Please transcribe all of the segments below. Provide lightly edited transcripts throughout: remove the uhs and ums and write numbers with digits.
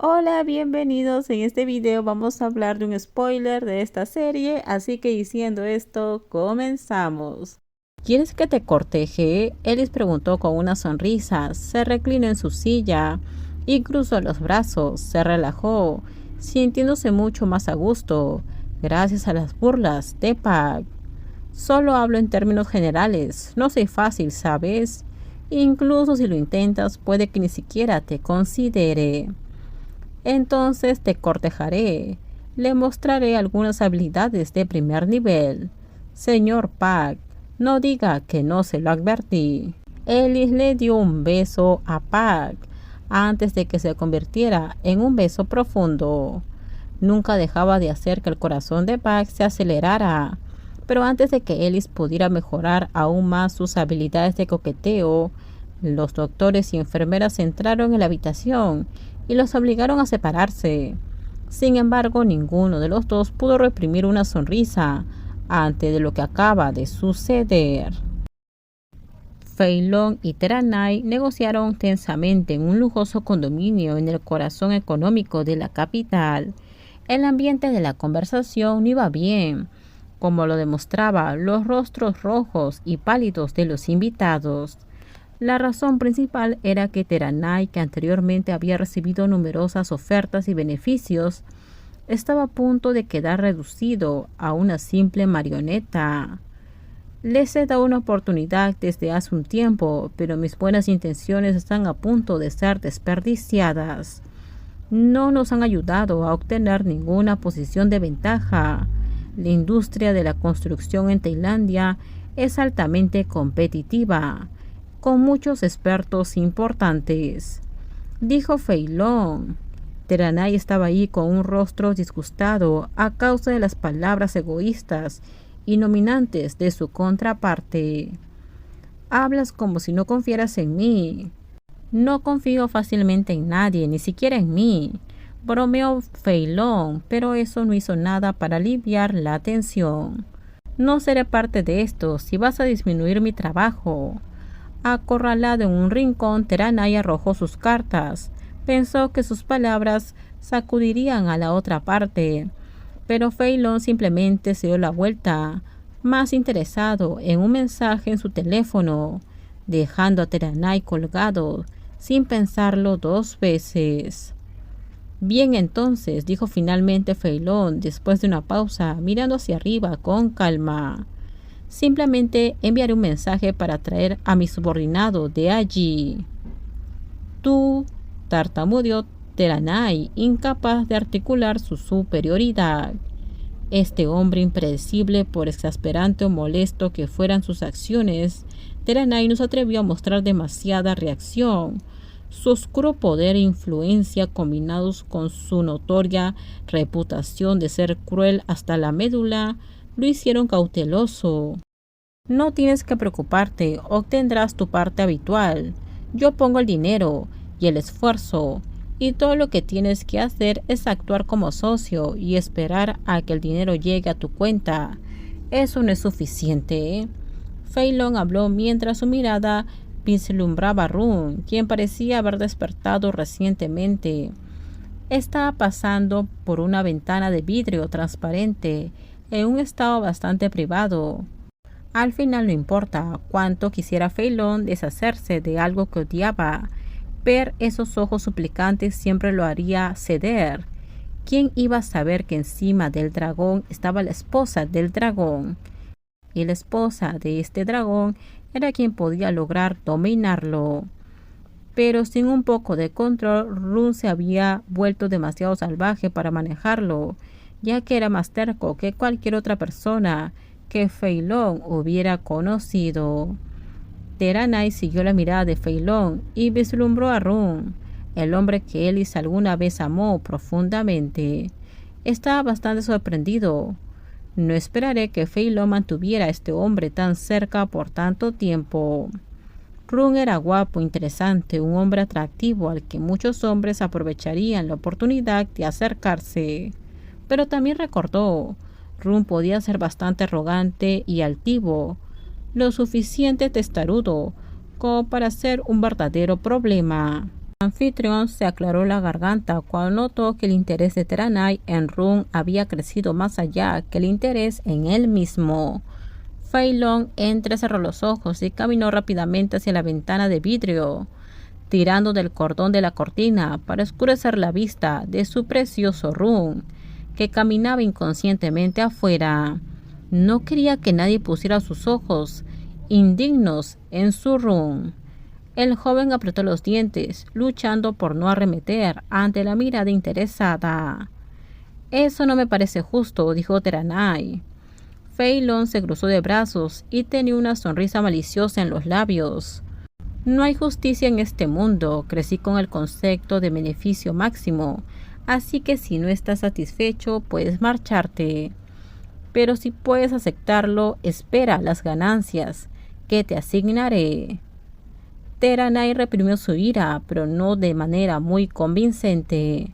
Hola, bienvenidos. En este video vamos a hablar de un spoiler de esta serie, así que diciendo esto, comenzamos. ¿Quieres que te corteje? Ellis preguntó con una sonrisa. Se reclinó en su silla y cruzó los brazos. Se relajó, sintiéndose mucho más a gusto, gracias a las burlas de Pac. Solo hablo en términos generales, no soy fácil, ¿sabes? Incluso si lo intentas, puede que ni siquiera te considere. Entonces te cortejaré. Le mostraré algunas habilidades de primer nivel. Señor Pac, no diga que no se lo advertí. Ellis le dio un beso a Pac antes de que se convirtiera en un beso profundo. Nunca dejaba de hacer que el corazón de Pac se acelerara. Pero antes de que Ellis pudiera mejorar aún más sus habilidades de coqueteo, los doctores y enfermeras entraron en la habitación y los obligaron a separarse. Sin embargo, ninguno de los dos pudo reprimir una sonrisa ante de lo que acaba de suceder. Fei Long y Teranai negociaron tensamente en un lujoso condominio en el corazón económico de la capital. El ambiente de la conversación no iba bien, como lo demostraban los rostros rojos y pálidos de los invitados. La razón principal era que Teranai, que anteriormente había recibido numerosas ofertas y beneficios, estaba a punto de quedar reducido a una simple marioneta. Les he dado una oportunidad desde hace un tiempo, pero mis buenas intenciones están a punto de ser desperdiciadas. No nos han ayudado a obtener ninguna posición de ventaja. La industria de la construcción en Tailandia es altamente competitiva, con muchos expertos importantes, dijo Fei Long. Teranai estaba ahí con un rostro disgustado a causa de las palabras egoístas y nominantes de su contraparte. Hablas como si no confiaras en mí. No confío fácilmente en nadie, ni siquiera en mí, bromeó Fei Long, pero eso no hizo nada para aliviar la tensión. No seré parte de esto si vas a disminuir mi trabajo. Acorralado en un rincón, Teranai arrojó sus cartas. Pensó que sus palabras sacudirían a la otra parte, pero Fei Long simplemente se dio la vuelta, más interesado en un mensaje en su teléfono, dejando a Teranai colgado, sin pensarlo dos veces. Bien entonces, dijo finalmente Fei Long después de una pausa, mirando hacia arriba con calma. Simplemente enviaré un mensaje para traer a mi subordinado de allí. Tú, tartamudeó Teranai, incapaz de articular su superioridad. Este hombre impredecible, por exasperante o molesto que fueran sus acciones, Teranai no se atrevió a mostrar demasiada reacción. Su oscuro poder e influencia, combinados con su notoria reputación de ser cruel hasta la médula, lo hicieron cauteloso. No tienes que preocuparte, obtendrás tu parte habitual. Yo pongo el dinero y el esfuerzo, y todo lo que tienes que hacer es actuar como socio y esperar a que el dinero llegue a tu cuenta. Eso no es suficiente, ¿eh? Fei Long habló mientras su mirada vislumbraba a Run, quien parecía haber despertado recientemente. Estaba pasando por una ventana de vidrio transparente en un estado bastante privado. Al final no importa cuánto quisiera Fei Long deshacerse de algo que odiaba, ver esos ojos suplicantes siempre lo haría ceder. ¿Quién iba a saber que encima del dragón estaba la esposa del dragón? Y la esposa de este dragón era quien podía lograr dominarlo. Pero sin un poco de control, Run se había vuelto demasiado salvaje para manejarlo, ya que era más terco que cualquier otra persona que Fei Long hubiera conocido. Teranai siguió la mirada de Fei Long y vislumbró a Run, el hombre que Ellis alguna vez amó profundamente. Estaba bastante sorprendido. No esperaré que Fei Long mantuviera a este hombre tan cerca por tanto tiempo. Run era guapo, interesante, un hombre atractivo al que muchos hombres aprovecharían la oportunidad de acercarse. Pero también recordó, Run podía ser bastante arrogante y altivo, lo suficiente testarudo como para ser un verdadero problema. El anfitrión se aclaró la garganta cuando notó que el interés de Teranai en Run había crecido más allá que el interés en él mismo. Fei Long entrecerró los ojos y caminó rápidamente hacia la ventana de vidrio, tirando del cordón de la cortina para oscurecer la vista de su precioso Run, que caminaba inconscientemente afuera. No quería que nadie pusiera sus ojos indignos en su Run. El joven apretó los dientes, luchando por no arremeter ante la mirada interesada. «Eso no me parece justo», dijo Teranai. Fei Long se cruzó de brazos y tenía una sonrisa maliciosa en los labios. «No hay justicia en este mundo. Crecí con el concepto de beneficio máximo, así que si no estás satisfecho, puedes marcharte. Pero si puedes aceptarlo, espera las ganancias que te asignaré». Teranai reprimió su ira, pero no de manera muy convincente.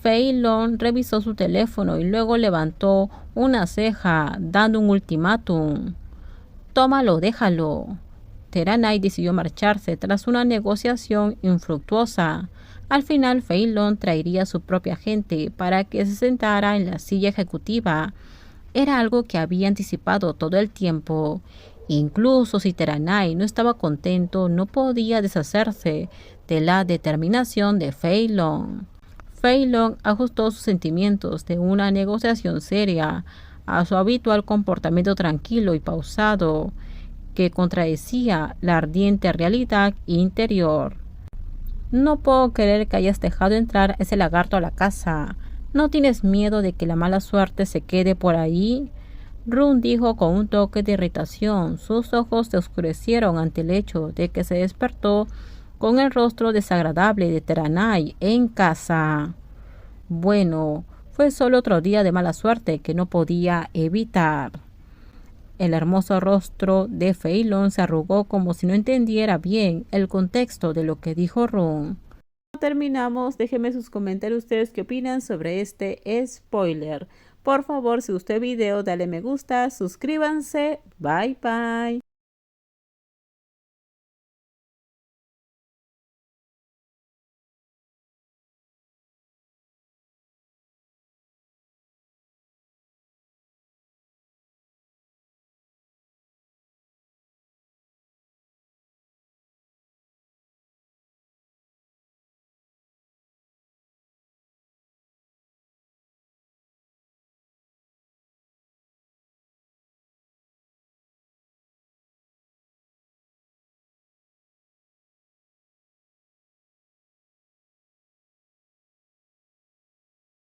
Fei Long revisó su teléfono y luego levantó una ceja, dando un ultimátum. «Tómalo, déjalo». Teranai decidió marcharse tras una negociación infructuosa. Al final, Fei Long traería a su propia gente para que se sentara en la silla ejecutiva. Era algo que había anticipado todo el tiempo. Incluso si Teranai no estaba contento, no podía deshacerse de la determinación de Fei Long. Fei Long ajustó sus sentimientos de una negociación seria a su habitual comportamiento tranquilo y pausado, que contradecía la ardiente realidad interior. «No puedo creer que hayas dejado entrar ese lagarto a la casa. ¿No tienes miedo de que la mala suerte se quede por ahí?», Run dijo con un toque de irritación. Sus ojos se oscurecieron ante el hecho de que se despertó con el rostro desagradable de Teranai en casa. Bueno, fue solo otro día de mala suerte que no podía evitar. El hermoso rostro de Fei Long se arrugó como si no entendiera bien el contexto de lo que dijo Run. Terminamos. Déjenme sus comentarios ustedes qué opinan sobre este spoiler. Por favor, si gustó el video, dale me gusta, suscríbanse. Bye bye.